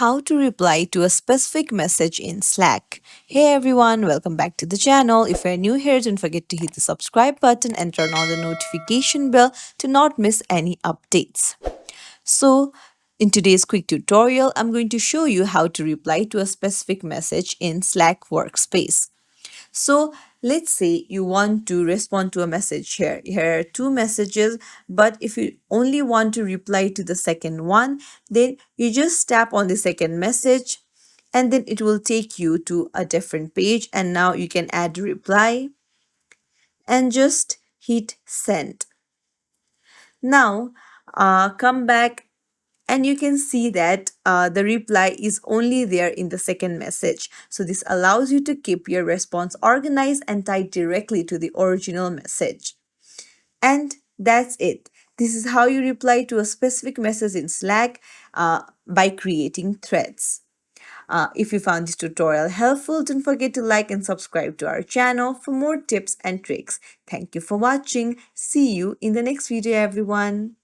how to reply to a specific message in Slack. Hey everyone, welcome back to the channel. If you're new here, don't forget to hit the subscribe button and turn on the notification bell to not miss any updates. So, in today's quick tutorial, I'm going to show you how to reply to a specific message in Slack Workspace. So let's say you want to respond to a message here. Here are two messages, but if you only want to reply to the second one, then you just tap on the second message and then it will take you to a different page. And now you can add a reply and just hit send. Now come back and you can see that the reply is only there in the second message. So this allows you to keep your response organized and tied directly to the original message. And that's it. This is how you reply to a specific message in Slack by creating threads. If you found this tutorial helpful, don't forget to like and subscribe to our channel for more tips and tricks. Thank you for watching. See you in the next video, everyone.